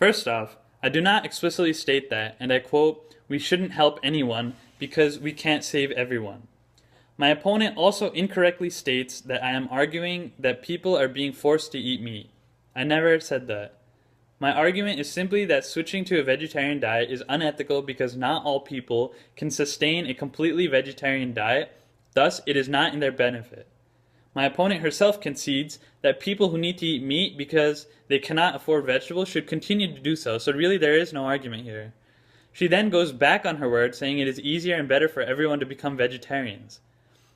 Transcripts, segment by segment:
First off, I do not explicitly state that, and I quote, "We shouldn't help anyone because we can't save everyone." My opponent also incorrectly states that I am arguing that people are being forced to eat meat. I never said that. My argument is simply that switching to a vegetarian diet is unethical because not all people can sustain a completely vegetarian diet, thus it is not in their benefit. My opponent herself concedes that people who need to eat meat because they cannot afford vegetables should continue to do so, so really there is no argument here. She then goes back on her word, saying it is easier and better for everyone to become vegetarians.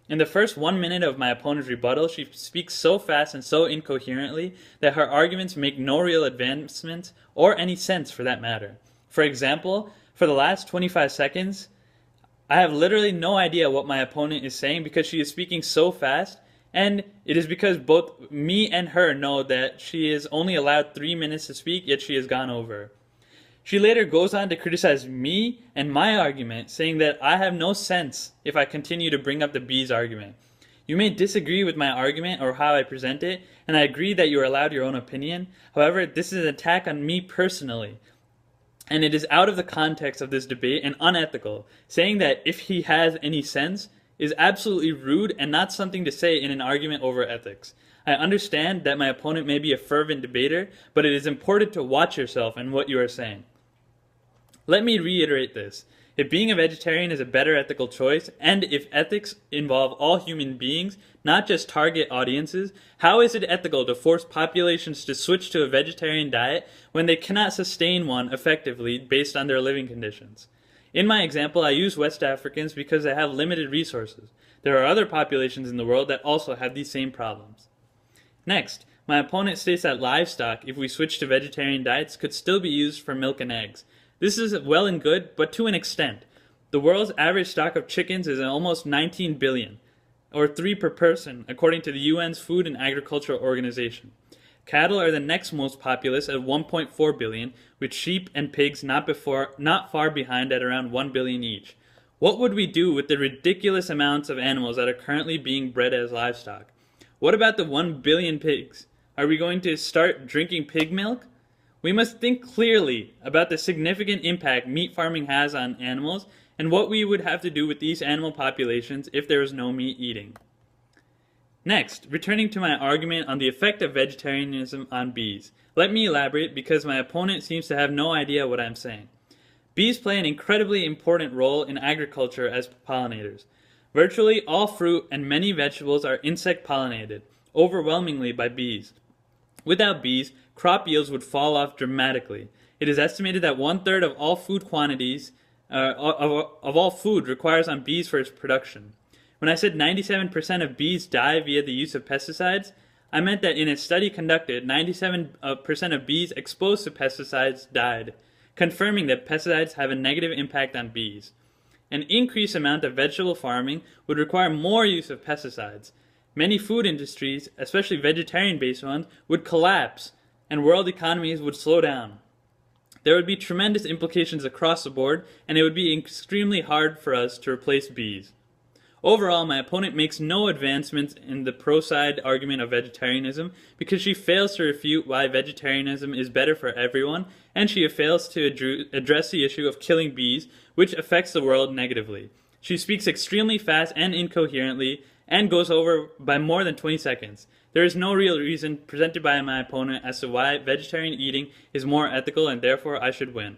In the first 1 minute of my opponent's rebuttal, she speaks so fast and so incoherently that her arguments make no real advancement or any sense for that matter. For example, for the last 25 seconds, I have literally no idea what my opponent is saying because she is speaking so fast, and it is because both me and her know that she is only allowed 3 minutes to speak, yet she has gone over. She later goes on to criticize me and my argument, saying that I have no sense if I continue to bring up the bees argument. You may disagree with my argument or how I present it, and I agree that you are allowed your own opinion. However, this is an attack on me personally, and it is out of the context of this debate and unethical. Saying that if he has any sense is absolutely rude and not something to say in an argument over ethics. I understand that my opponent may be a fervent debater, but it is important to watch yourself and what you are saying. Let me reiterate this. If being a vegetarian is a better ethical choice, and if ethics involve all human beings, not just target audiences, how is it ethical to force populations to switch to a vegetarian diet when they cannot sustain one effectively based on their living conditions? In my example, I use West Africans because they have limited resources. There are other populations in the world that also have these same problems. Next, my opponent states that livestock, if we switch to vegetarian diets, could still be used for milk and eggs. This is well and good, but to an extent. The world's average stock of chickens is almost 19 billion, or 3 per person, according to the UN's Food and Agriculture Organization. Cattle are the next most populous at 1.4 billion, with sheep and pigs not far behind at around 1 billion each. What would we do with the ridiculous amounts of animals that are currently being bred as livestock? What about the 1 billion pigs? Are we going to start drinking pig milk? We must think clearly about the significant impact meat farming has on animals and what we would have to do with these animal populations if there was no meat eating. Next, returning to my argument on the effect of vegetarianism on bees. Let me elaborate because my opponent seems to have no idea what I'm saying. Bees play an incredibly important role in agriculture as pollinators. Virtually all fruit and many vegetables are insect pollinated, overwhelmingly by bees. Without bees, crop yields would fall off dramatically. It is estimated that 1/3 of all food quantities of all food requires on bees for its production. When I said 97% of bees die via the use of pesticides, I meant that in a study conducted, 97% of bees exposed to pesticides died, confirming that pesticides have a negative impact on bees. An increased amount of vegetable farming would require more use of pesticides. Many food industries, especially vegetarian-based ones, would collapse, and world economies would slow down. There would be tremendous implications across the board, and it would be extremely hard for us to replace bees. Overall, my opponent makes no advancements in the pro-side argument of vegetarianism because she fails to refute why vegetarianism is better for everyone, and she fails to address the issue of killing bees, which affects the world negatively. She speaks extremely fast and incoherently, and goes over by more than 20 seconds. There is no real reason presented by my opponent as to why vegetarian eating is more ethical and therefore I should win.